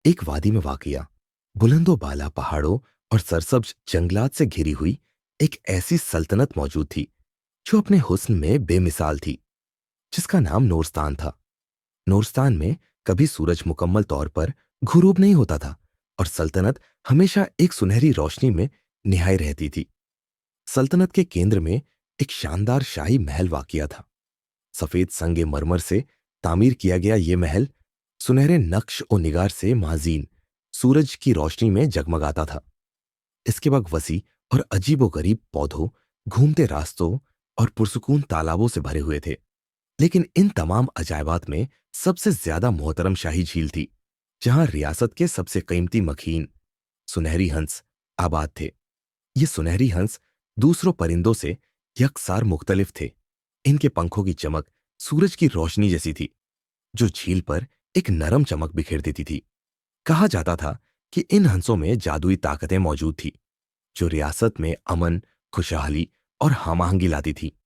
एक वादी में वाकया बुलंदो बाला पहाड़ों और सरसब्ज जंगलात से घिरी हुई एक ऐसी सल्तनत मौजूद थी जो अपने हुस्न में बेमिसाल थी, जिसका नाम नूरस्तान था। नूरस्तान में कभी सूरज मुकम्मल तौर पर घुरूब नहीं होता था और सल्तनत हमेशा एक सुनहरी रोशनी में निहाई रहती थी। सल्तनत के केंद्र में एक शानदार शाही महल वाकया था। सफेद संगे मरमर से तामीर किया गया ये महल सुनहरे नक्श और निगार से माजीन सूरज की रोशनी में जगमगाता था। इसके बाग वसी और अजीबोगरीब पौधों, घूमते रास्तों और पुरसुकून तालाबों से भरे हुए थे। लेकिन इन तमाम अजायबात में सबसे ज्यादा मोहतरम शाही झील थी, जहां रियासत के सबसे कीमती मखीन सुनहरी हंस आबाद थे। ये सुनहरी हंस दूसरों परिंदों से यकसार मुख्तलिफ थे। इनके पंखों की चमक सूरज की रोशनी जैसी थी, जो झील पर एक नरम चमक बिखेर देती थी। कहा जाता था कि इन हंसों में जादुई ताकतें मौजूद थी, जो रियासत में अमन, खुशहाली और हमआहंगी लाती थी।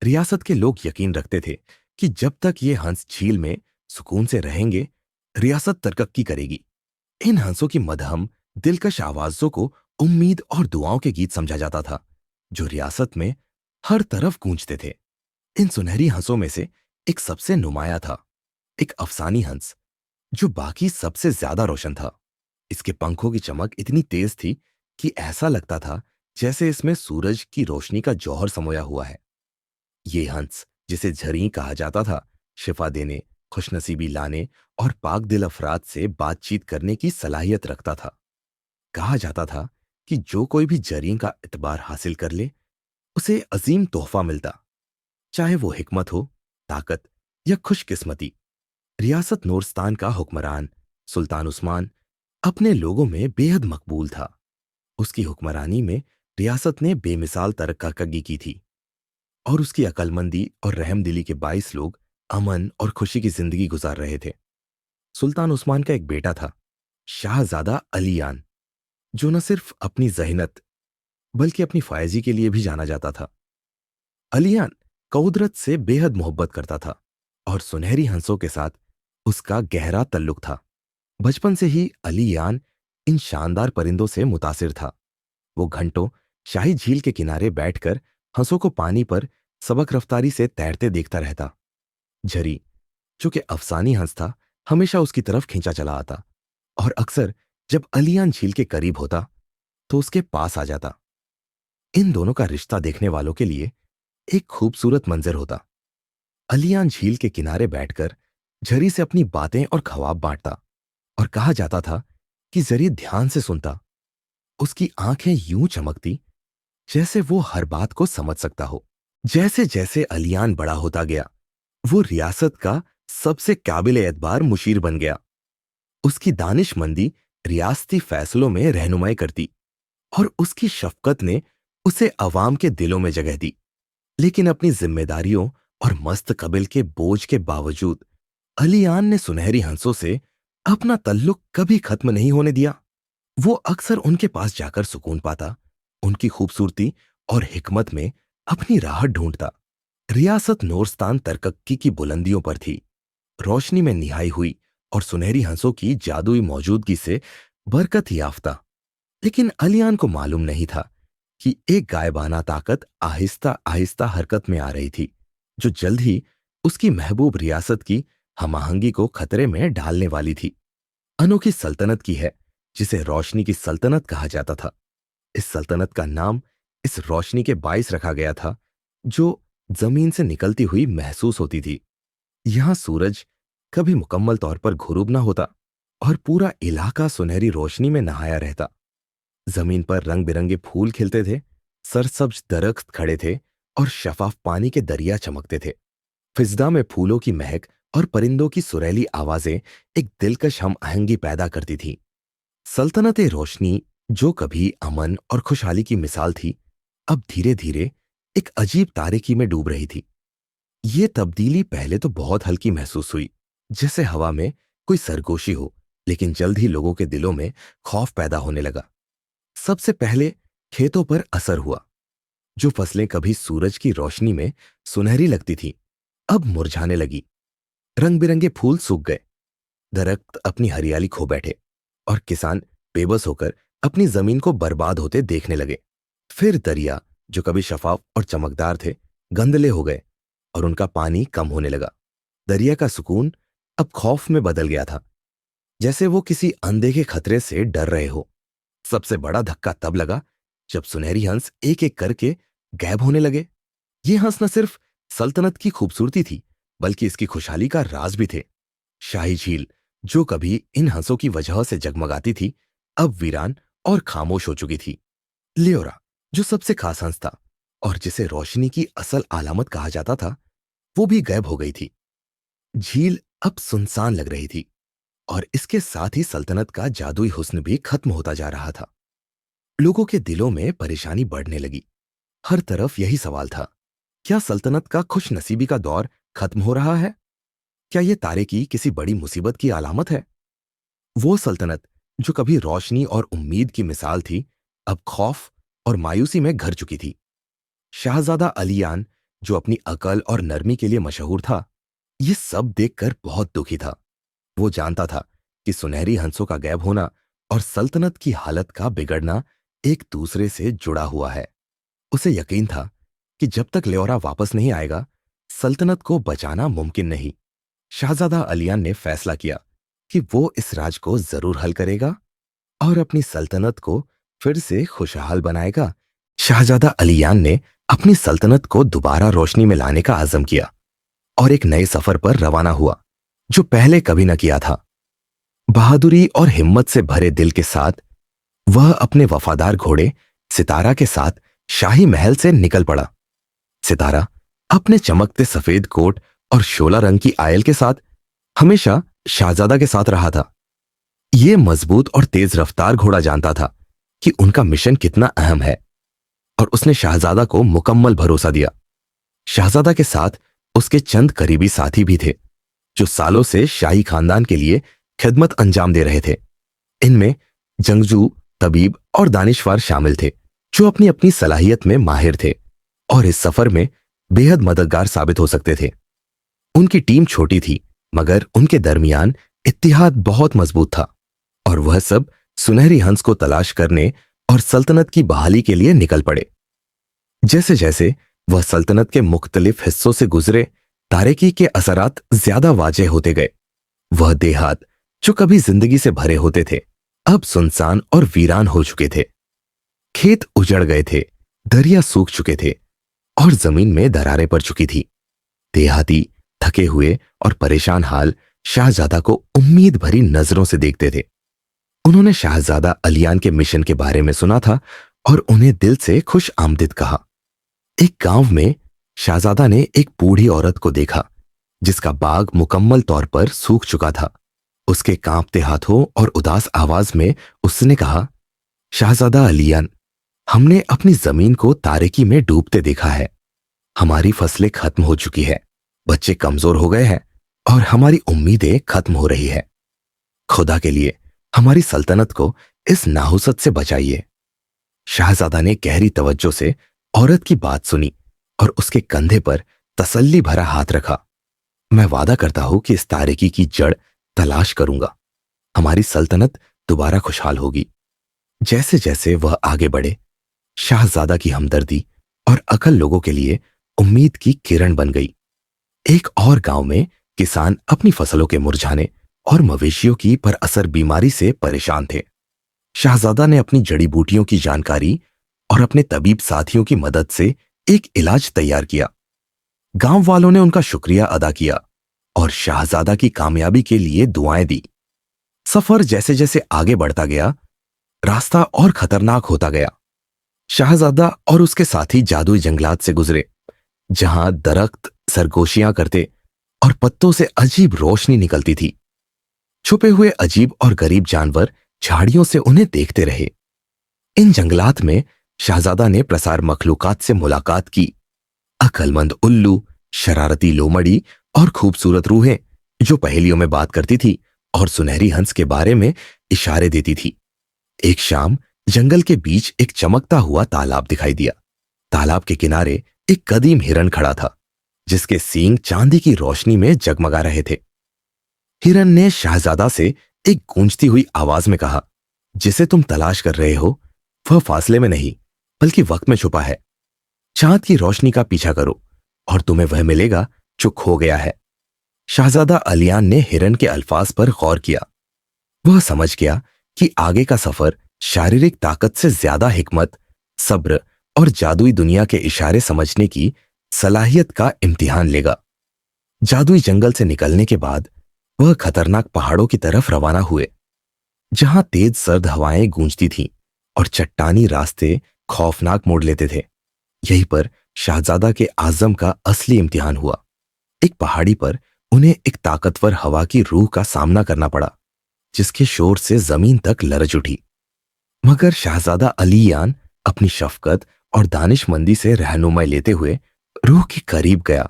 रियासत के लोग यकीन रखते थे कि जब तक ये हंस झील में सुकून से रहेंगे, रियासत तरक्की करेगी। इन हंसों की मदहम दिलकश आवाजों को उम्मीद और दुआओं के गीत समझा जाता था, जो रियासत में हर तरफ गूंजते थे। इन सुनहरी हंसों में से एक सबसे नुमाया था, एक अफसानी हंस, जो बाकी सबसे ज्यादा रोशन था। इसके पंखों की चमक इतनी तेज थी कि ऐसा लगता था जैसे इसमें सूरज की रोशनी का जौहर समोया हुआ है। ये हंस, जिसे झरी कहा जाता था, शिफा देने, खुशनसीबी लाने और पाक दिल अफराद से बातचीत करने की सलाहियत रखता था। कहा जाता था कि जो कोई भी जरीं का इतबार हासिल कर ले, उसे अजीम तोहफा मिलता, चाहे वो हिकमत हो, ताकत या खुशकिस्मती। रियासत नूरस्तान का हुक्मरान सुल्तान उस्मान अपने लोगों में बेहद मकबूल था। उसकी हुक्मरानी में रियासत ने बेमिसाल तरक्की की थी और उसकी अकलमंदी और रहमदिली के बाईस लोग अमन और खुशी की जिंदगी गुजार रहे थे। सुल्तान उस्मान का एक बेटा था, शाहजादा अलीयान, जो न सिर्फ अपनी जहनत बल्कि अपनी फायजी के लिए भी जाना जाता था। अलियान कुदरत से बेहद मोहब्बत करता था और सुनहरी हंसों के साथ उसका गहरा तल्लुक था। बचपन से ही अलियान इन शानदार परिंदों से मुतासिर था। वो घंटों शाही झील के किनारे बैठकर हंसों को पानी पर सबक रफ्तारी से तैरते देखता रहता। झरी, जो कि अफसानी हंस था, हमेशा उसकी तरफ खींचा चला आता और अक्सर जब अलियान झील के करीब होता तो उसके पास आ जाता। इन दोनों का रिश्ता देखने वालों के लिए एक खूबसूरत मंजर होता। अलियान झील के किनारे बैठकर झरी से अपनी बातें और ख्वाब बांटता और कहा जाता था कि जरी ध्यान से सुनता। उसकी आंखें यूं चमकती जैसे वो हर बात को समझ सकता हो। जैसे जैसे अलियान बड़ा होता गया, वो रियासत का सबसे काबिल एतबार मुशीर बन गया। उसकी दानिशमंदी रियासती फैसलों में रहनुमाई करती और उसकी शफकत ने उसे अवाम के दिलों में जगह दी। लेकिन अपनी जिम्मेदारियों और मस्त कबिल के बोझ के बावजूद अलियान ने सुनहरी हंसों से अपना तल्लुक कभी खत्म नहीं होने दिया। वो अक्सर उनके पास जाकर सुकून पाता, उनकी खूबसूरती और हिकमत में अपनी राहत ढूंढता। रियासत नूरस्तान तरक्की की बुलंदियों पर थी, रोशनी में निहाई हुई और सुनहरी हंसों की जादुई मौजूदगी से बरकत याफ्ता। लेकिन अलियान को मालूम नहीं था कि एक गायबाना ताकत आहिस्ता आहिस्ता हरकत में आ रही थी, जो जल्द ही उसकी महबूब रियासत की हमआहंगी को खतरे में डालने वाली थी। अनोखी सल्तनत की है, जिसे रोशनी की सल्तनत कहा जाता था। इस सल्तनत का नाम इस रोशनी के बाइस रखा गया था, जो जमीन से निकलती हुई महसूस होती थी। यहां सूरज कभी मुकम्मल तौर पर घुरूब ना होता और पूरा इलाका सुनहरी रोशनी में नहाया रहता। जमीन पर रंग बिरंगे फूल खिलते थे, सरसब्ज दरख्त खड़े थे और शफाफ पानी के दरिया चमकते थे। फिजा में फूलों की महक और परिंदों की सुरीली आवाजें एक दिलकश हम आहंगी पैदा करती थीं। सल्तनत रोशनी, जो कभी अमन और खुशहाली की मिसाल थी, अब धीरे धीरे एक अजीब तारीकी में डूब रही थी। ये तब्दीली पहले तो बहुत हल्की महसूस हुई, जैसे हवा में कोई सरगोशी हो, लेकिन जल्द ही लोगों के दिलों में खौफ पैदा होने लगा। सबसे पहले खेतों पर असर हुआ। जो फसलें कभी सूरज की रोशनी में सुनहरी लगती थीं, अब मुरझाने लगी। रंग बिरंगे फूल सूख गए, दरख्त अपनी हरियाली खो बैठे और किसान बेबस होकर अपनी जमीन को बर्बाद होते देखने लगे। फिर दरिया, जो कभी शफाफ और चमकदार थे, गंदले हो गए और उनका पानी कम होने लगा। दरिया का सुकून अब खौफ में बदल गया था, जैसे वो किसी अनदेखे खतरे से डर रहे हो। सबसे बड़ा धक्का तब लगा जब सुनहरी हंस एक एक करके गायब होने लगे। ये हंस न सिर्फ सल्तनत की खूबसूरती थी, बल्कि इसकी खुशहाली का राज भी थे। शाही झील, जो कभी इन हंसों की वजह से जगमगाती थी, अब वीरान और खामोश हो चुकी थी। लियोरा, जो सबसे खास हंस था और जिसे रोशनी की असल अलामत कहा जाता था, वो भी गायब हो गई थी। झील अब सुनसान लग रही थी और इसके साथ ही सल्तनत का जादुई हुस्न भी खत्म होता जा रहा था। लोगों के दिलों में परेशानी बढ़ने लगी। हर तरफ यही सवाल था, क्या सल्तनत का खुश नसीबी का दौर खत्म हो रहा है? क्या ये तारे की किसी बड़ी मुसीबत की अलामत है? वो सल्तनत जो कभी रोशनी और उम्मीद की मिसाल थी, अब खौफ और मायूसी में घिर चुकी थी। शहजादा अलियान, जो अपनी अकल और नरमी के लिए मशहूर था, ये सब देखकर बहुत दुखी था। वो जानता था कि सुनहरी हंसों का गायब होना और सल्तनत की हालत का बिगड़ना एक दूसरे से जुड़ा हुआ है। उसे यकीन था कि जब तक लेओरा वापस नहीं आएगा, सल्तनत को बचाना मुमकिन नहीं। शहजादा अलियान ने फैसला किया कि वो इस राज को जरूर हल करेगा और अपनी सल्तनत को फिर से खुशहाल बनाएगा। शहजादा अलियान ने अपनी सल्तनत को दोबारा रोशनी में लाने का आज़म किया और एक नए सफर पर रवाना हुआ, जो पहले कभी न किया था। बहादुरी और हिम्मत से भरे दिल के साथ वह अपने वफादार घोड़े सितारा के साथ शाही महल से निकल पड़ा। सितारा अपने चमकते सफेद कोट और शोला रंग की आयल के साथ हमेशा शहजादा के साथ रहा था। यह मजबूत और तेज रफ्तार घोड़ा जानता था कि उनका मिशन कितना अहम है और उसने शहजादा को मुकम्मल भरोसा दिया। शहजादा के साथ उसके चंद करीबी साथी भी थे, जो सालों से शाही खानदान के लिए खिदमत अंजाम दे रहे थे। इनमें जंगजू, तबीब और दानिशवार शामिल थे, जो अपनी अपनी सलाहियत में माहिर थे और इस सफर में बेहद मददगार साबित हो सकते थे। उनकी टीम छोटी थी, मगर उनके दरमियान इत्तिहाद बहुत मजबूत था और वह सब सुनहरी हंस को तलाश करने और सल्तनत की बहाली के लिए निकल पड़े। जैसे जैसे वह सल्तनत के मुख्तलिफ हिस्सों से गुजरे, तारीकी के असरात ज्यादा वाज़ेह होते गए। वह देहात, जो कभी जिंदगी से भरे होते थे, अब सुनसान और वीरान हो चुके थे। खेत उजड़ गए थे, दरिया सूख चुके थे और जमीन में दरारें पड़ चुकी थी। देहाती थके हुए और परेशान हाल शहजादा को उम्मीद भरी नजरों से देखते थे। उन्होंने शहजादा अलियान के मिशन के बारे में सुना था और उन्हें दिल से खुश आमदीद कहा। एक गांव में शहजादा ने एक बूढ़ी औरत को देखा, जिसका बाग मुकम्मल तौर पर सूख चुका था। उसके कांपते हाथों और उदास आवाज में उसने कहा, शहजादा अलियान, हमने अपनी जमीन को तारीकी में डूबते देखा है। हमारी फसलें खत्म हो चुकी है, बच्चे कमजोर हो गए हैं और हमारी उम्मीदें खत्म हो रही है। खुदा के लिए हमारी सल्तनत को इस नाहुसत से बचाइए। शहजादा ने गहरी तवज्जो से औरत की बात सुनी और उसके कंधे पर तसल्ली भरा हाथ रखा। मैं वादा करता हूं कि इस तारीकी की जड़ तलाश करूंगा। हमारी सल्तनत दोबारा खुशहाल होगी। जैसे जैसे वह आगे बढ़े, शहजादा की हमदर्दी और अकल लोगों के लिए उम्मीद की किरण बन गई। एक और गांव में किसान अपनी फसलों के मुरझाने और मवेशियों की पर असर बीमारी से परेशान थे। शहजादा ने अपनी जड़ी बूटियों की जानकारी और अपने तबीब साथियों की मदद से एक इलाज तैयार किया। गांव वालों ने उनका शुक्रिया अदा किया और शहजादा की कामयाबी के लिए दुआएं दी। सफर जैसे जैसे आगे बढ़ता गया, रास्ता और खतरनाक होता गया। शहजादा और उसके साथी जादुई जंगलात से गुजरे, जहां दरख्त सरगोशियां करते और पत्तों से अजीब रोशनी निकलती थी। छुपे हुए अजीब और गरीब जानवर झाड़ियों से उन्हें देखते रहे। इन जंगलात में शहजादा ने प्रसार मखलूकात से मुलाकात की। अकलमंद उल्लू, शरारती लोमड़ी और खूबसूरत रूहें, जो पहेलियों में बात करती थी और सुनहरी हंस के बारे में इशारे देती थी। एक शाम जंगल के बीच एक चमकता हुआ तालाब दिखाई दिया। तालाब के किनारे एक कदीम हिरन खड़ा था, जिसके सींग चांदी की रोशनी में जगमगा रहे थे। हिरन ने शहजादा से एक गूंजती हुई आवाज में कहा, जिसे तुम तलाश कर रहे हो वह फासले में नहीं बल्कि वक्त में छुपा है। चांद की रोशनी का पीछा करो और तुम्हें वह मिलेगा जो खो गया है। शहजादा अलियान ने हिरन के अल्फाज पर गौर किया। वह समझ गया कि आगे का सफर शारीरिक ताकत से ज्यादा हिकमत, सब्र और जादुई दुनिया के इशारे समझने की सलाहियत का इम्तिहान लेगा। जादुई जंगल से निकलने के बाद वह खतरनाक पहाड़ों की तरफ रवाना हुए, जहां तेज सर्द हवाएं गूंजती थीं और चट्टानी रास्ते खौफनाक मोड़ लेते थे। यहीं पर शाहजादा के आजम का असली इम्तिहान हुआ। एक पहाड़ी पर उन्हें एक ताकतवर हवा की रूह का सामना करना पड़ा, जिसके शोर से जमीन तक लरज उठी। मगर शाहजादा अलीयान अपनी शफकत और दानिशमंदी से रहनुमाई लेते हुए रूह के करीब गया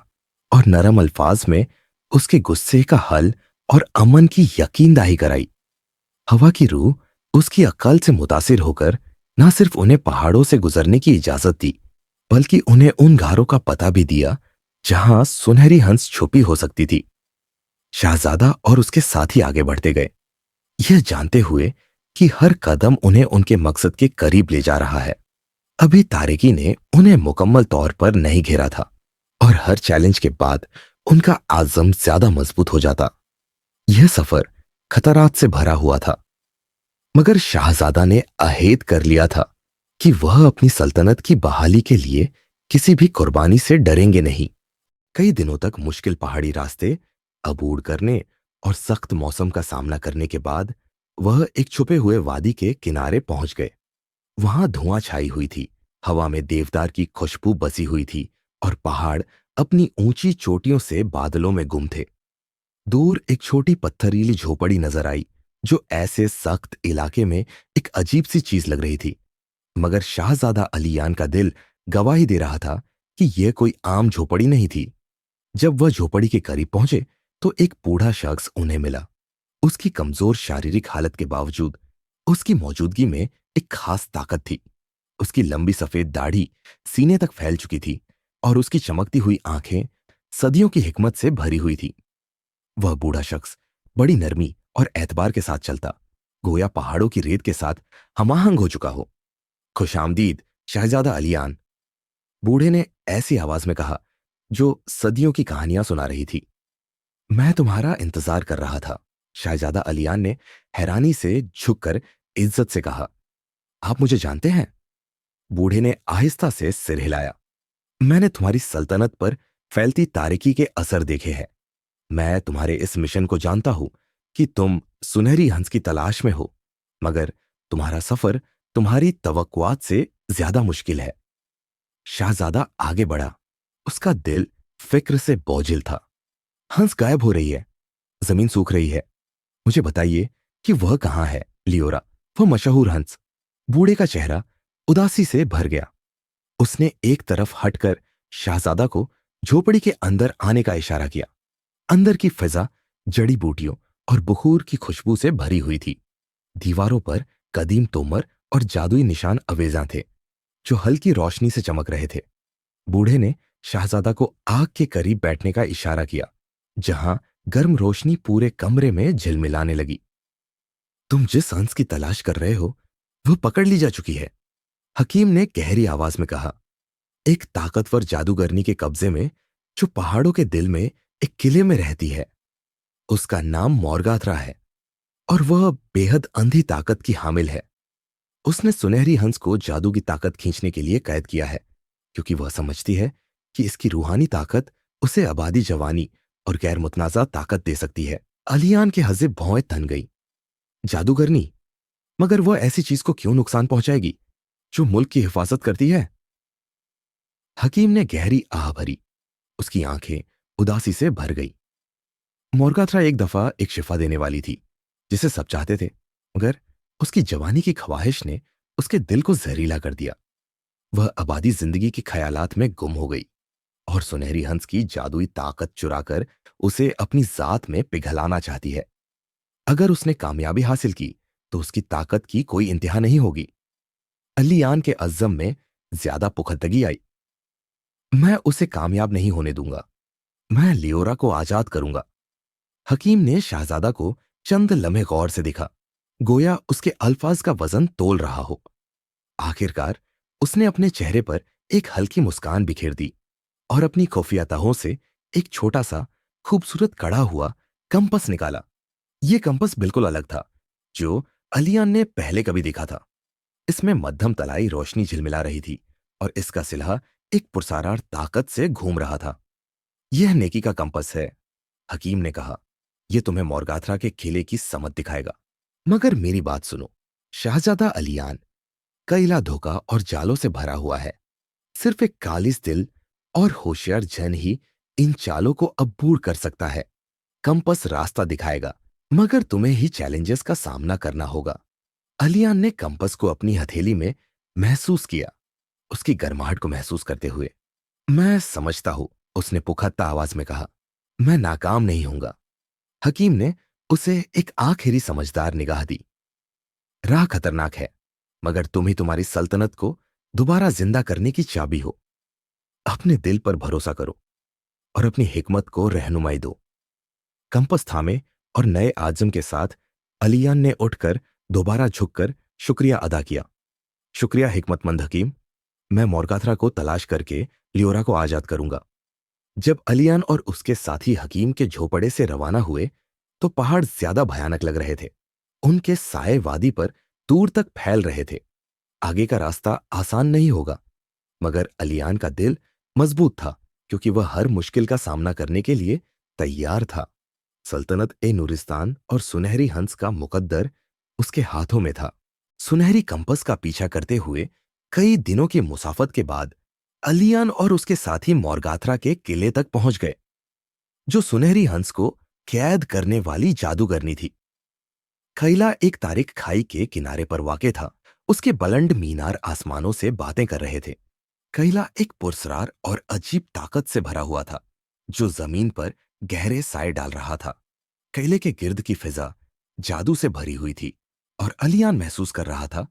और नरम अल्फाज में उसके गुस्से का हल और अमन की यकीनदही कराई। हवा की रूह उसकी अक्ल से मुतासिर होकर न सिर्फ उन्हें पहाड़ों से गुजरने की इजाजत दी, बल्कि उन्हें उन घारों का पता भी दिया जहां सुनहरी हंस छुपी हो सकती थी। शहजादा और उसके साथी आगे बढ़ते गए, यह जानते हुए कि हर कदम उन्हें उनके मकसद के करीब ले जा रहा है। अभी तारिकी ने उन्हें मुकम्मल तौर पर नहीं घेरा था और हर चैलेंज के बाद उनका आज़म ज्यादा मजबूत हो जाता। यह सफर खतरात से भरा हुआ था, मगर शाहजादा ने अहद कर लिया था कि वह अपनी सल्तनत की बहाली के लिए किसी भी कुर्बानी से डरेंगे नहीं। कई दिनों तक मुश्किल पहाड़ी रास्ते अबूर करने और सख्त मौसम का सामना करने के बाद वह एक छुपे हुए वादी के किनारे पहुंच गए। वहां धुआं छाई हुई थी, हवा में देवदार की खुशबू बसी हुई थी और पहाड़ अपनी ऊंची चोटियों से बादलों में गुम थे। दूर एक छोटी पत्थरीली झोपड़ी नजर आई, जो ऐसे सख्त इलाके में एक अजीब सी चीज लग रही थी। मगर शाहजादा अलीयान का दिल गवाही दे रहा था कि यह कोई आम झोपड़ी नहीं थी। जब वह झोपड़ी के करीब पहुंचे तो एक बूढ़ा शख्स उन्हें मिला। उसकी कमजोर शारीरिक हालत के बावजूद उसकी मौजूदगी में एक खास ताकत थी। उसकी लंबी सफेद दाढ़ी सीने तक फैल चुकी थी और उसकी चमकती हुई आंखें सदियों की हिकमत से भरी हुई थी। वह बूढ़ा शख्स बड़ी नरमी और एतबार के साथ चलता, गोया पहाड़ों की रेत के साथ हमाहंग हो चुका हो। खुशामदीद शहजादा अलियान, बूढ़े ने ऐसी आवाज में कहा जो सदियों की कहानियां सुना रही थी। मैं तुम्हारा इंतजार कर रहा था। शहजादा अलियान ने हैरानी से झुककर इज्जत से कहा, आप मुझे जानते हैं? बूढ़े ने आहिस्ता से सिर हिलाया। मैंने तुम्हारी सल्तनत पर फैलती तारिकी के असर देखे हैं। मैं तुम्हारे इस मिशन को जानता हूं कि तुम सुनहरी हंस की तलाश में हो, मगर तुम्हारा सफर तुम्हारी तवक्कुआत से ज्यादा मुश्किल है। शाहजादा आगे बढ़ा, उसका दिल फिक्र से बोझिल था। हंस गायब हो रही है, जमीन सूख रही है। मुझे बताइए कि वह कहां है, लियोरा, वह मशहूर हंस। बूढ़े का चेहरा उदासी से भर गया। उसने एक तरफ हटकर शाहजादा को झोपड़ी के अंदर आने का इशारा किया। अंदर की फिजा जड़ी बूटियों और बुखूर की खुशबू से भरी हुई थी। दीवारों पर कदीम तोमर और जादुई निशान अवेजा थे, जो हल्की रोशनी से चमक रहे थे। बूढ़े ने शाहजादा को आग के करीब बैठने का इशारा किया, जहां गर्म रोशनी पूरे कमरे में झिलमिलाने लगी। तुम जिस हंस की तलाश कर रहे हो वह पकड़ ली जा चुकी है, हकीम ने गहरी आवाज में कहा। एक ताकतवर जादूगरनी के कब्जे में, जो पहाड़ों के दिल में एक किले में रहती है। उसका नाम मोरगाथरा है और वह बेहद अंधी ताकत की हामिल है। उसने सुनहरी हंस को जादू की ताकत खींचने के लिए कैद किया है, क्योंकि वह समझती है कि इसकी रूहानी ताकत उसे आबादी जवानी और गैर मुतनाज़ा ताकत दे सकती है। अलियान के हज़े भौएं तन गई। जादूगरनी, मगर वह ऐसी चीज को क्यों नुकसान पहुंचाएगी जो मुल्क की हिफाजत करती है? हकीम ने गहरी आह भरी। उसकी आंखें उदासी से भर गई। मोरगाथरा एक दफा एक शिफा देने वाली थी, जिसे सब चाहते थे, मगर उसकी जवानी की ख्वाहिश ने उसके दिल को जहरीला कर दिया। वह आबादी जिंदगी के ख्यालात में गुम हो गई और सुनहरी हंस की जादुई ताकत चुराकर उसे अपनी जात में पिघलाना चाहती है। अगर उसने कामयाबी हासिल की तो उसकी ताकत की कोई इंतहा नहीं होगी। अलियान के अज़्ज़म में ज्यादा पुख्तगी आई। मैं उसे कामयाब नहीं होने दूंगा। मैं लियोरा को आजाद करूंगा। हकीम ने शाहजादा को चंद लम्हे गौर से देखा, गोया उसके अल्फाज का वजन तोल रहा हो। आखिरकार उसने अपने चेहरे पर एक हल्की मुस्कान बिखेर दी और अपनी खुफिया तहों से एक छोटा सा खूबसूरत कड़ा हुआ कंपस निकाला। यह कंपस बिल्कुल अलग था जो अलियान ने पहले कभी देखा था। इसमें मध्यम तलाई रोशनी झिलमिला रही थी और इसका सिलहा एक पुरसारार ताकत से घूम रहा था। यह नेकी का कंपस है, हकीम ने कहा। यह तुम्हें मोरगाथरा के किले की समझ दिखाएगा। मगर मेरी बात सुनो, शहजादा अलियान, कईला धोखा और जालों से भरा हुआ है। सिर्फ एक कालिस दिल और होशियार जन ही इन चालों को अब्बूर कर सकता है। कंपस रास्ता दिखाएगा, मगर तुम्हें ही चैलेंजेस का सामना करना होगा। अलियान ने कंपस को अपनी हथेली में महसूस किया, उसकी गर्माहट को महसूस करते हुए। मैं समझता हूं, उसने पुखत्ता आवाज में कहा। मैं नाकाम नहीं होऊंगा। हकीम ने उसे एक आखिरी समझदार निगाह दी। राह खतरनाक है, मगर तुम ही तुम्हारी सल्तनत को दोबारा जिंदा करने की चाबी हो। अपने दिल पर भरोसा करो और अपनी हिकमत को रहनुमाई दो। कंपस थामे और नए आजम के साथ अलियान ने उठकर दोबारा झुककर शुक्रिया अदा किया। शुक्रिया हिकमतमंद हकीम। मैं मोरगाथरा को तलाश करके लियोरा को आजाद करूंगा। जब अलियान और उसके साथी हकीम के झोपड़े से रवाना हुए तो पहाड़ ज्यादा भयानक लग रहे थे। उनके साए वादी पर दूर तक फैल रहे थे। आगे का रास्ता आसान नहीं होगा, मगर अलियान का दिल मजबूत था क्योंकि वह हर मुश्किल का सामना करने के लिए तैयार था। सल्तनत ए नूरिस्तान और सुनहरी हंस का मुकद्दर उसके हाथों में था। सुनहरी कंपस का पीछा करते हुए कई दिनों की मुसाफत के बाद अलियान और उसके साथी मोरगाथरा के किले तक पहुंच गए, जो सुनहरी हंस को कैद करने वाली जादूगरनी थी। खैला एक तारिक खाई के किनारे पर वाक़ था। उसके बुलंद मीनार आसमानों से बातें कर रहे थे। कैला एक पुरस्रार और अजीब ताकत से भरा हुआ था, जो जमीन पर गहरे साए डाल रहा था। कैले के गिर्द की फिजा जादू से भरी हुई थी और अलियान महसूस कर रहा था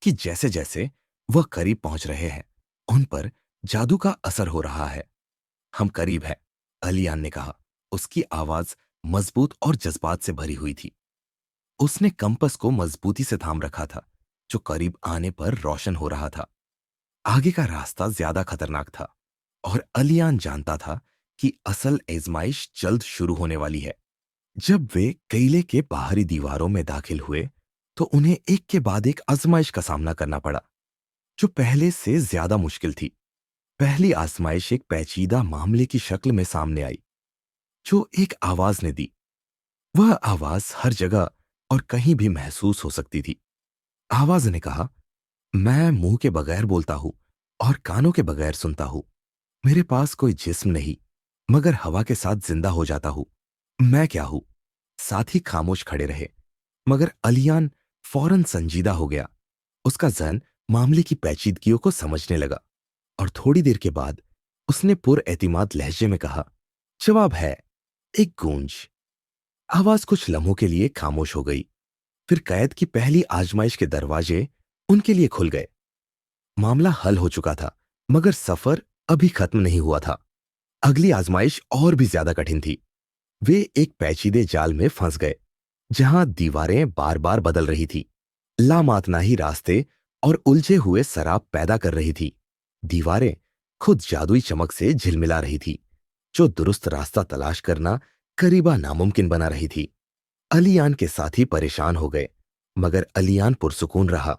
कि जैसे जैसे वह करीब पहुंच रहे हैं, उन पर जादू का असर हो रहा है। हम करीब हैं, अलियान ने कहा। उसकी आवाज मजबूत और जज्बात से भरी हुई थी। उसने कंपस को मजबूती से थाम रखा था, जो करीब आने पर रोशन हो रहा था। आगे का रास्ता ज्यादा खतरनाक था और अलियान जानता था कि असल आजमाइश जल्द शुरू होने वाली है। जब वे किले के बाहरी दीवारों में दाखिल हुए तो उन्हें एक के बाद एक आजमाइश का सामना करना पड़ा, जो पहले से ज्यादा मुश्किल थी। पहली आजमाइश एक पेचीदा मामले की शक्ल में सामने आई, जो एक आवाज ने दी। वह आवाज हर जगह और कहीं भी महसूस हो सकती थी। आवाज ने कहा, मैं मुंह के बगैर बोलता हूं और कानों के बगैर सुनता हूं। मेरे पास कोई जिस्म नहीं, मगर हवा के साथ जिंदा हो जाता हूं। मैं क्या हूं? साथी खामोश खड़े रहे, मगर अलियान फौरन संजीदा हो गया। उसका जहन मामले की पेचीदगियों को समझने लगा और थोड़ी देर के बाद उसने पुरएतिमाद लहजे में कहा, जवाब है। एक गूंज। आवाज कुछ लम्हों के लिए खामोश हो गई। फिर कैद की पहली आजमाइश के दरवाजे उनके लिए खुल गए। मामला हल हो चुका था, मगर सफर अभी खत्म नहीं हुआ था। अगली आजमाइश और भी ज्यादा कठिन थी। वे एक पेचीदे जाल में फंस गए, जहां दीवारें बार बार बदल रही थी, लामातनाही रास्ते और उलझे हुए सराब पैदा कर रही थी। दीवारें खुद जादुई चमक से झिलमिला रही थी, जो दुरुस्त रास्ता तलाश करना करीबा नामुमकिन बना रही थी। अलियान के साथी परेशान हो गए, मगर अलियान पुरसुकून रहा।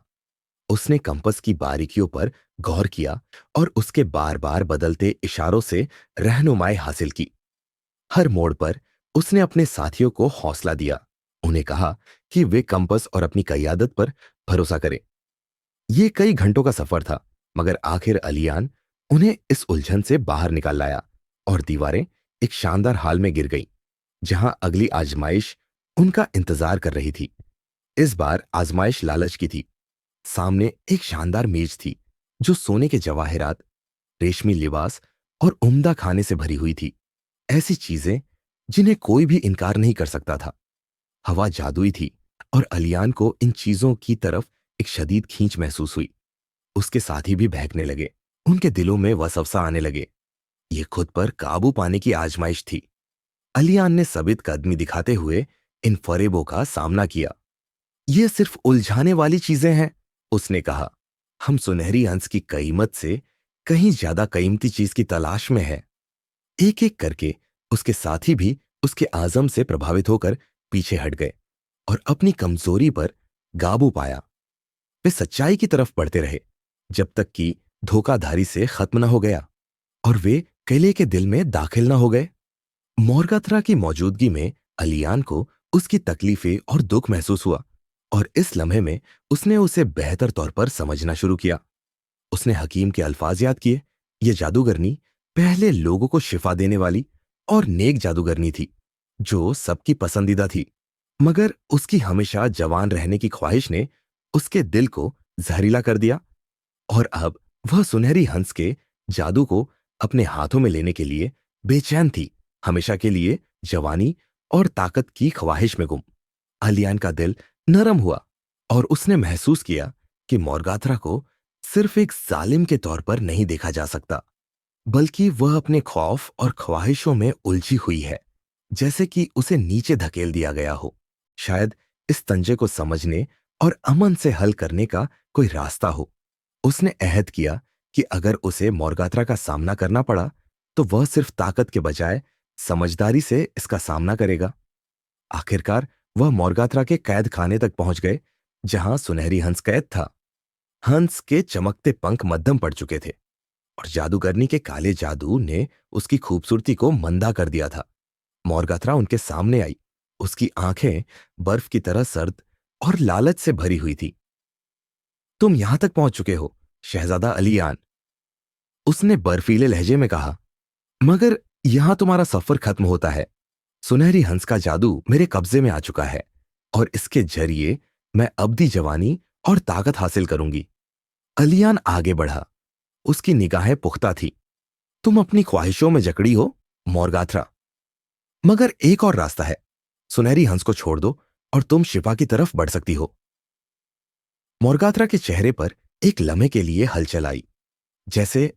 उसने कंपस की बारीकियों पर गौर किया और उसके बार बार बदलते इशारों से रहनुमाई हासिल की। हर मोड़ पर उसने अपने साथियों को हौसला दिया। उन्हें कहा कि वे कंपस और अपनी क़यादत पर भरोसा करें। ये कई घंटों का सफर था, मगर आखिर अलियान उन्हें इस उलझन से बाहर निकाल लाया और दीवारें एक शानदार हाल में गिर गईं, जहां अगली आजमाइश उनका इंतजार कर रही थी। इस बार आजमाइश लालच की थी। सामने एक शानदार मेज थी, जो सोने के जवाहरात, रेशमी लिबास और उम्दा खाने से भरी हुई थी। ऐसी चीजें जिन्हें कोई भी इनकार नहीं कर सकता था। हवा जादुई थी और अलियान को इन चीजों की तरफ एक शदीद खींच महसूस हुई। उसके साथी भी बहकने लगे। उनके दिलों में वसवसा आने लगे। ये खुद पर काबू पाने की आजमाइश थी। अलियान ने सबित कदमी दिखाते हुए इन फरेबों का सामना किया। ये सिर्फ उलझाने वाली चीजें हैं, उसने कहा। हम सुनहरी हंस की कीमत से कहीं ज्यादा कीमती चीज की तलाश में है। एक एक करके उसके साथी भी उसके आजम से प्रभावित होकर पीछे हट गए और अपनी कमजोरी पर काबू पाया। वे सच्चाई की तरफ बढ़ते रहे जब तक कि धोखाधारी से खत्म न हो गया और वे किले के दिल में दाखिल न हो गए। मोरगाथरा की मौजूदगी में अलियान को उसकी तकलीफें और दुख महसूस हुआ और इस लम्हे में उसने उसे बेहतर तौर पर समझना शुरू किया। उसने हकीम के अल्फाज याद किए। ये जादूगरनी पहले लोगों को शिफा देने वाली और नेक जादूगरनी थी जो सबकी पसंदीदा थी, मगर उसकी हमेशा जवान रहने की ख्वाहिश ने उसके दिल को जहरीला कर दिया और अब वह सुनहरी हंस के जादू को अपने हाथों में लेने के लिए बेचैन थी, हमेशा के लिए जवानी और ताकत की ख्वाहिश में गुम। अलियान का दिल नरम हुआ और उसने महसूस किया कि मोरगाथरा को सिर्फ एक जालिम के तौर पर नहीं देखा जा सकता, बल्कि वह अपने खौफ और ख्वाहिशों में उलझी हुई है, जैसे कि उसे नीचे धकेल दिया गया हो। शायद इस तंजे को समझने और अमन से हल करने का कोई रास्ता हो। उसने अहद किया कि अगर उसे मोरगात्रा का सामना करना पड़ा तो वह सिर्फ ताकत के बजाय समझदारी से इसका सामना करेगा। आखिरकार वह मोरगात्रा के कैद खाने तक पहुंच गए जहां सुनहरी हंस कैद था। हंस के चमकते पंख मध्यम पड़ चुके थे और जादूगरनी के काले जादू ने उसकी खूबसूरती को मंदा कर दिया था। मोरगात्रा उनके सामने आई। उसकी आंखें बर्फ की तरह सर्द और लालच से भरी हुई थी। तुम यहां तक पहुंच चुके हो शहजादा अलियान, उसने बर्फीले लहजे में कहा, मगर यहां तुम्हारा सफर खत्म होता है। सुनहरी हंस का जादू मेरे कब्जे में आ चुका है और इसके जरिए मैं अब्दी जवानी और ताकत हासिल करूंगी। अलियान आगे बढ़ा। उसकी निगाहें पुख्ता थी। तुम अपनी ख्वाहिशों में जकड़ी हो मोरगाथरा, मगर एक और रास्ता है। सुनहरी हंस को छोड़ दो और तुम शिफा की तरफ बढ़ सकती हो। मोरगाथरा के चेहरे पर एक लम्हे के लिए हलचल आई, जैसे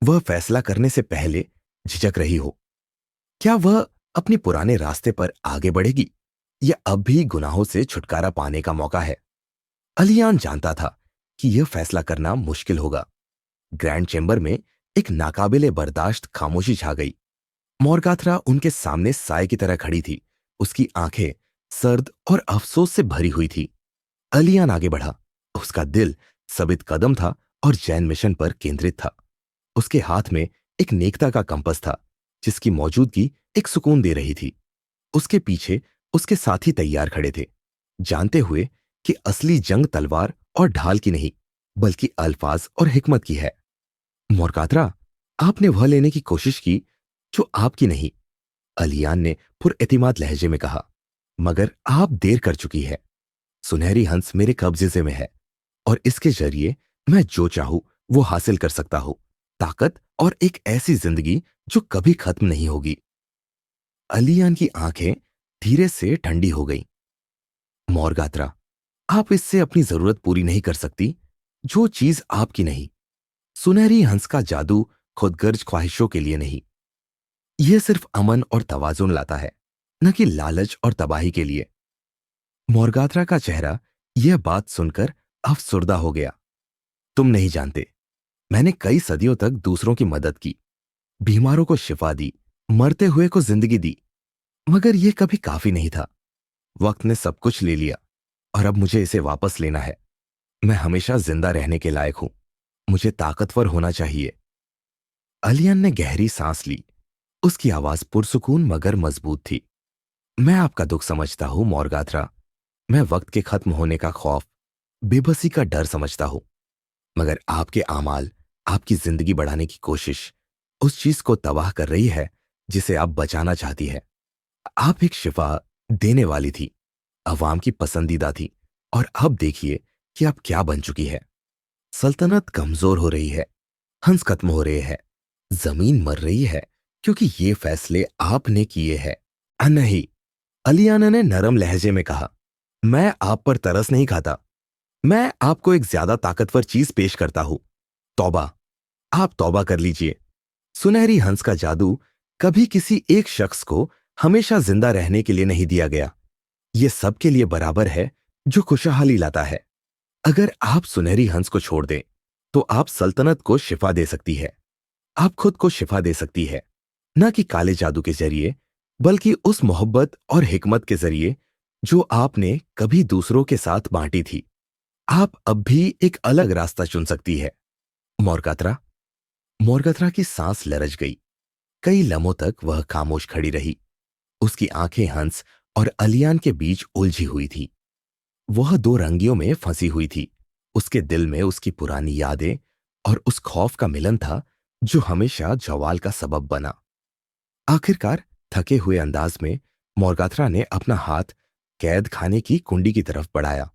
वह फैसला करने से पहले झिझक रही हो। क्या वह अपने पुराने रास्ते पर आगे बढ़ेगी या अब भी गुनाहों से छुटकारा पाने का मौका है? अलियान जानता था कि यह फैसला करना मुश्किल होगा। ग्रैंड चैम्बर में एक नाकाबिले बर्दाश्त खामोशी छा गई। मोरगाथरा उनके सामने साए की तरह खड़ी थी। उसकी आंखें सर्द और अफसोस से भरी हुई थी। अलियान आगे बढ़ा। उसका दिल सबित कदम था और जैन मिशन पर केंद्रित था। उसके हाथ में एक नेकता का कंपस था जिसकी मौजूदगी एक सुकून दे रही थी। उसके पीछे उसके साथी तैयार खड़े थे, जानते हुए कि असली जंग तलवार और ढाल की नहीं बल्कि अल्फाज और हिकमत की है। मोरगाथरा, आपने वह लेने की कोशिश की जो आपकी नहीं, अलियान ने पुरएतिमाद लहजे में कहा, मगर आप देर कर चुकी है। सुनहरी हंस मेरे कब्जे में है और इसके जरिए मैं जो चाहूं वो हासिल कर सकता हूं, ताकत और एक ऐसी जिंदगी जो कभी खत्म नहीं होगी। अलियान की आंखें धीरे से ठंडी हो गईं। मोरगात्रा, आप इससे अपनी जरूरत पूरी नहीं कर सकती जो चीज आपकी नहीं। सुनहरी हंस का जादू खुदगर्ज ख्वाहिशों के लिए नहीं, यह सिर्फ अमन और तवाजुन लाता है, न कि लालच और तबाही के लिए। मोरगात्रा का चेहरा यह बात सुनकर अफसुर्दा हो गया। तुम नहीं जानते, मैंने कई सदियों तक दूसरों की मदद की, बीमारों को शिफा दी, मरते हुए को जिंदगी दी, मगर यह कभी काफी नहीं था। वक्त ने सब कुछ ले लिया और अब मुझे इसे वापस लेना है। मैं हमेशा जिंदा रहने के लायक हूं, मुझे ताकतवर होना चाहिए। अलियन ने गहरी सांस ली। उसकी आवाज पुरसुकून मगर मजबूत थी। मैं आपका दुख समझता हूं मोरगाथरा। मैं वक्त के खत्म होने का खौफ, बेबसी का डर समझता हूं, मगर आपके आमाल, आपकी जिंदगी बढ़ाने की कोशिश उस चीज को तबाह कर रही है जिसे आप बचाना चाहती है। आप एक शिफा देने वाली थी, अवाम की पसंदीदा थी, और अब देखिए कि आप क्या बन चुकी है। सल्तनत कमजोर हो रही है, हंस खत्म हो रहे हैं, जमीन मर रही है क्योंकि ये फैसले आपने किए हैं। नहीं, अलियाना ने नरम लहजे में कहा, मैं आप पर तरस नहीं खाता। मैं आपको एक ज्यादा ताकतवर चीज पेश करता हूं, तौबा। आप तौबा कर लीजिए। सुनहरी हंस का जादू कभी किसी एक शख्स को हमेशा जिंदा रहने के लिए नहीं दिया गया। ये सबके लिए बराबर है जो खुशहाली लाता है। अगर आप सुनहरी हंस को छोड़ दें तो आप सल्तनत को शिफा दे सकती है। आप खुद को शिफा दे सकती है, ना कि काले जादू के जरिए, बल्कि उस मोहब्बत और हिकमत के जरिए जो आपने कभी दूसरों के साथ बांटी थी। आप अब भी एक अलग रास्ता चुन सकती है। मोरगात्रा मोरगात्रा की सांस लरज गई। कई लम्हों तक वह खामोश खड़ी रही। उसकी आंखें हंस और अलियान के बीच उलझी हुई थी। वह दो रंगियों में फंसी हुई थी। उसके दिल में उसकी पुरानी यादें और उस खौफ का मिलन था जो हमेशा जवाल का सबब बना। आखिरकार थके हुए अंदाज में मोरगात्रा ने अपना हाथ कैद खाने की कुंडी की तरफ बढ़ाया।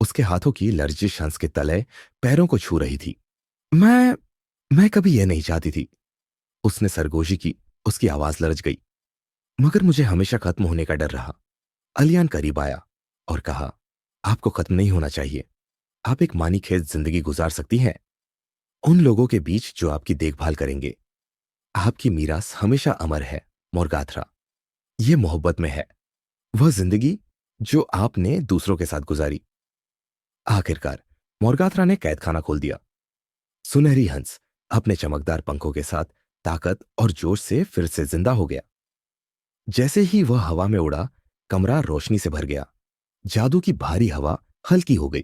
उसके हाथों की लर्जिश हंस के तले पैरों को छू रही थी। मैं मैं कभी यह नहीं चाहती थी, उसने सरगोशी की। उसकी आवाज लरज गई। मगर मुझे हमेशा खत्म होने का डर रहा। अलियान करीब आया और कहा, आपको खत्म नहीं होना चाहिए। आप एक मानीखेज जिंदगी गुजार सकती हैं, उन लोगों के बीच जो आपकी देखभाल करेंगे। आपकी मीरास हमेशा अमर है मोरगाथरा। ये मोहब्बत में है, वह जिंदगी जो आपने दूसरों के साथ गुजारी। आखिरकार मोरगाथरा ने कैदखाना खोल दिया। सुनहरी हंस अपने चमकदार पंखों के साथ ताकत और जोश से फिर से जिंदा हो गया। जैसे ही वह हवा में उड़ा, कमरा रोशनी से भर गया। जादू की भारी हवा हल्की हो गई।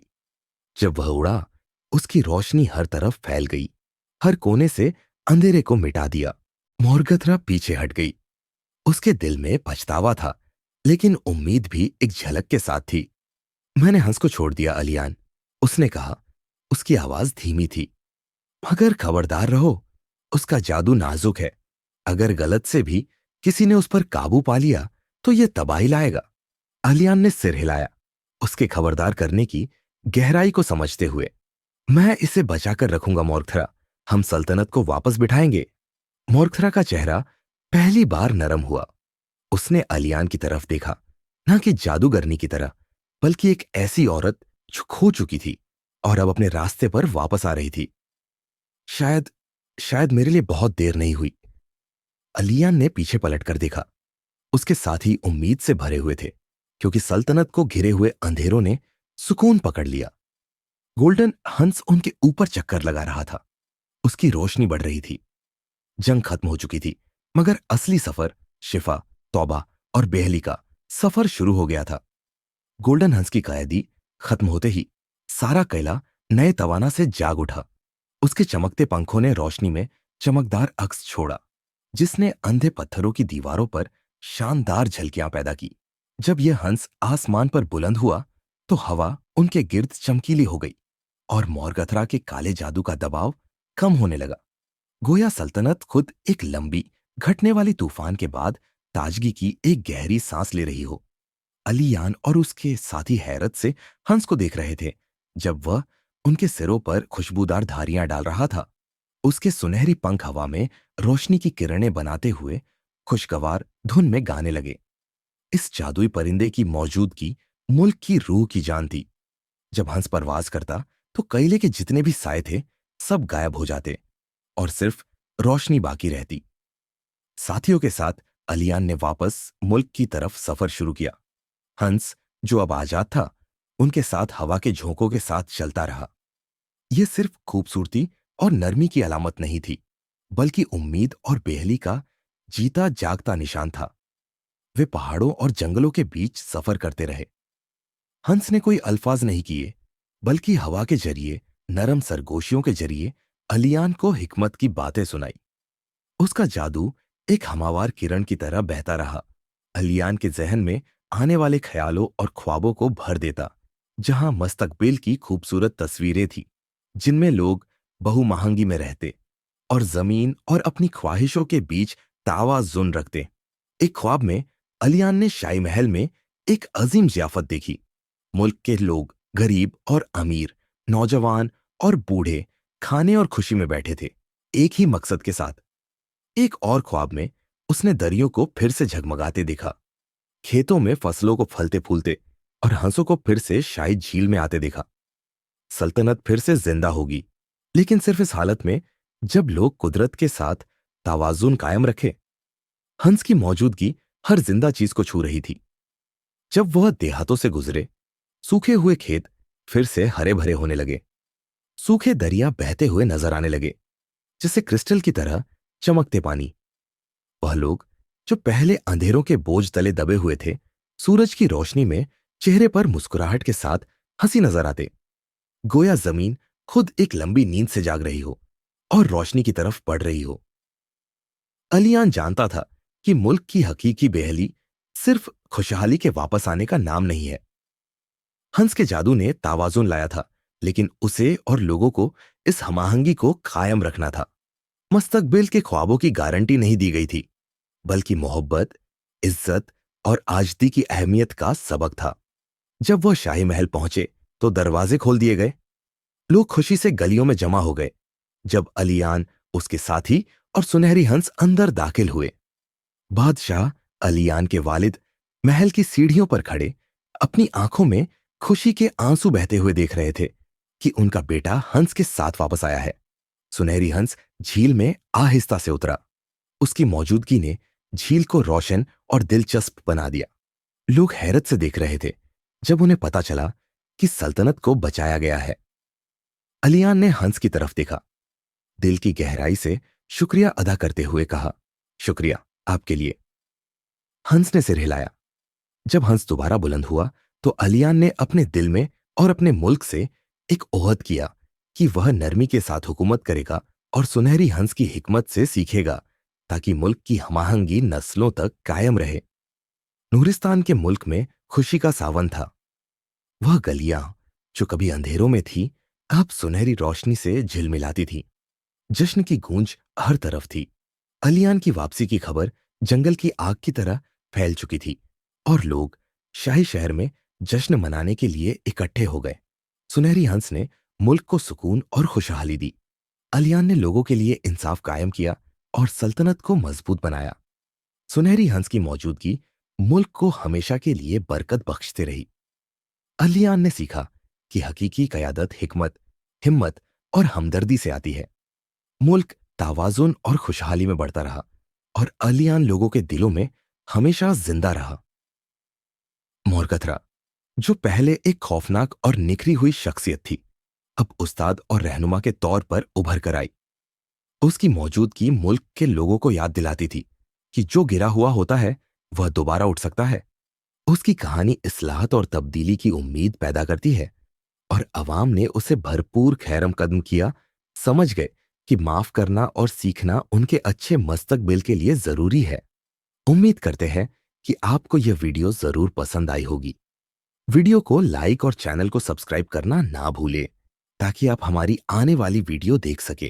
जब वह उड़ा, उसकी रोशनी हर तरफ फैल गई, हर कोने से अंधेरे को मिटा दिया। मोरगथरा पीछे हट गई। उसके दिल में पछतावा था, लेकिन उम्मीद भी एक झलक के साथ थी। मैंने हंस को छोड़ दिया अलियान, उसने कहा। उसकी आवाज धीमी थी। मगर खबरदार रहो, उसका जादू नाजुक है। अगर गलत से भी किसी ने उस पर काबू पा लिया तो यह तबाही लाएगा। अलियान ने सिर हिलाया, उसके खबरदार करने की गहराई को समझते हुए। मैं इसे बचाकर रखूंगा मोरथरा, हम सल्तनत को वापस बिठाएंगे। मोरथरा का चेहरा पहली बार नरम हुआ। उसने अलियान की तरफ देखा, ना कि जादूगरनी की तरह, बल्कि एक ऐसी औरत जो खो चुकी थी और अब अपने रास्ते पर वापस आ रही थी। शायद शायद मेरे लिए बहुत देर नहीं हुई। अलियान ने पीछे पलटकर देखा। उसके साथी उम्मीद से भरे हुए थे, क्योंकि सल्तनत को घिरे हुए अंधेरों ने सुकून पकड़ लिया। गोल्डन हंस उनके ऊपर चक्कर लगा रहा था। उसकी रोशनी बढ़ रही थी। जंग खत्म हो चुकी थी, मगर असली सफर, शिफा, तौबा और बेहली का सफर शुरू हो गया था। गोल्डन हंस की कैदी खत्म होते ही सारा कैला नए तवाना से जाग उठा। उसके चमकते पंखों ने रोशनी में चमकदार अक्स छोड़ा, जिसने अंधे पत्थरों की दीवारों पर शानदार झलकियां पैदा की। जब यह हंस आसमान पर बुलंद हुआ तो हवा उनके गिर्द चमकीली हो गई और मोरगथरा के काले जादू का दबाव कम होने लगा। गोया सल्तनत खुद एक लंबी घटने वाली तूफान के बाद ताजगी की एक गहरी सांस ले रही हो। अलियान और उसके साथी हैरत से हंस को देख रहे थे जब वह उनके सिरों पर खुशबूदार धारियां डाल रहा था। उसके सुनहरी पंख हवा में रोशनी की किरणें बनाते हुए खुशगवार धुन में गाने लगे। इस जादुई परिंदे की मौजूदगी मुल्क की रूह की जान थी। जब हंस परवाज करता तो कैले के जितने भी साए थे सब गायब हो जाते और सिर्फ रोशनी बाकी रहती। साथियों के साथ अलियान ने वापस मुल्क की तरफ सफर शुरू किया। हंस, जो अब आजाद था, उनके साथ हवा के झोंकों के साथ चलता रहा। यह सिर्फ खूबसूरती और नरमी की अलामत नहीं थी, बल्कि उम्मीद और बेहली का जीता जागता निशान था। वे पहाड़ों और जंगलों के बीच सफर करते रहे। हंस ने कोई अल्फाज नहीं किए, बल्कि हवा के जरिए, नरम सरगोशियों के जरिए अलियान को हिकमत की बातें सुनाई। उसका जादू एक हमावार किरण की तरह बहता रहा, अलियान के जहन में आने वाले ख्यालों और ख्वाबों को भर देता। जहां मस्तकबिल की खूबसूरत तस्वीरें थी, जिनमें लोग बहुमहंगी में रहते और जमीन और अपनी ख्वाहिशों के बीच तावाजुन रखते। एक ख्वाब में अलियान ने शाही महल में एक अजीम जियाफत देखी। मुल्क के लोग, गरीब और अमीर, नौजवान और बूढ़े, खाने और खुशी में बैठे थे, एक ही मकसद के साथ। एक और ख्वाब में उसने दरियों को फिर से झगमगाते देखा, खेतों में फसलों को फलते फूलते और हंसों को फिर से शाही झील में आते देखा। सल्तनत फिर से जिंदा होगी, लेकिन सिर्फ इस हालत में जब लोग कुदरत के साथ तावाजुन कायम रखे। हंस की मौजूदगी हर जिंदा चीज को छू रही थी। जब वह देहातों से गुजरे, सूखे हुए खेत फिर से हरे भरे होने लगे। सूखे दरिया बहते हुए नजर आने लगे, जैसे क्रिस्टल की तरह चमकते पानी। वह लोग जो पहले अंधेरों के बोझ तले दबे हुए थे, सूरज की रोशनी में चेहरे पर मुस्कुराहट के साथ हंसी नजर आते, गोया जमीन खुद एक लंबी नींद से जाग रही हो और रोशनी की तरफ बढ़ रही हो। अलियान जानता था कि मुल्क की हकीकी बेहली सिर्फ खुशहाली के वापस आने का नाम नहीं है। हंस के जादू ने तावाजुन लाया था, लेकिन उसे और लोगों को इस हमाहंगी को कायम रखना था। मुस्तकबिल के ख्वाबों की गारंटी नहीं दी गई थी, बल्कि मोहब्बत, इज्जत और आजदी की अहमियत का सबक था। जब वह शाही महल पहुंचे तो दरवाजे खोल दिए गए। लोग खुशी से गलियों में जमा हो गए। जब अलियान, उसके साथी और सुनहरी हंस अंदर दाखिल हुए, बादशाह अलियान के वालिद महल की सीढ़ियों पर खड़े अपनी आंखों में खुशी के आंसू बहते हुए देख रहे थे कि उनका बेटा हंस के साथ वापस आया है। सुनहरी हंस झील में आहिस्ता से उतरा। उसकी मौजूदगी ने झील को रोशन और दिलचस्प बना दिया। लोग हैरत से देख रहे थे जब उन्हें पता चला कि सल्तनत को बचाया गया है। अलियान ने हंस की तरफ देखा, दिल की गहराई से शुक्रिया अदा करते हुए कहा, शुक्रिया आपके लिए। हंस ने सिर हिलाया। जब हंस दोबारा बुलंद हुआ तो अलियान ने अपने दिल में और अपने मुल्क से एक ओहद किया कि वह नरमी के साथ हुकूमत करेगा और सुनहरी हंस की हिकमत से सीखेगा, ताकि मुल्क की हमाहंगी नस्लों तक कायम रहे। नूरिस्तान के मुल्क में खुशी का सावन था। वह गलियां जो कभी अंधेरों में थी, अब सुनहरी रोशनी से झिलमिलाती थी। जश्न की गूंज हर तरफ थी। अलियान की वापसी की खबर जंगल की आग की तरह फैल चुकी थी और लोग शाही शहर में जश्न मनाने के लिए इकट्ठे हो गए। सुनहरी हंस ने मुल्क को सुकून और खुशहाली दी। अलियान ने लोगों के लिए इंसाफ कायम किया और सल्तनत को मजबूत बनाया। सुनहरी हंस की मौजूदगी मुल्क को हमेशा के लिए बरकत बख्शते रही। अलियान ने सीखा कि हकीकी कयादत हिकमत, हिम्मत और हमदर्दी से आती है। मुल्क तावाजुन और खुशहाली में बढ़ता रहा और अलियान लोगों के दिलों में हमेशा जिंदा रहा। मोरकथरा, जो पहले एक खौफनाक और निखरी हुई शख्सियत थी, अब उस्ताद और रहनुमा के तौर पर उभर कर आई। उसकी मौजूदगी मुल्क के लोगों को याद दिलाती थी कि जो गिरा हुआ होता है वह दोबारा उठ सकता है। उसकी कहानी इस्लाहत और तब्दीली की उम्मीद पैदा करती है और अवाम ने उसे भरपूर खैरम कदम किया। समझ गए कि माफ करना और सीखना उनके अच्छे मस्तकबिल के लिए जरूरी है। उम्मीद करते हैं कि आपको यह वीडियो जरूर पसंद आई होगी। वीडियो को लाइक और चैनल को सब्सक्राइब करना ना भूलें, ताकि आप हमारी आने वाली वीडियो देख सकें।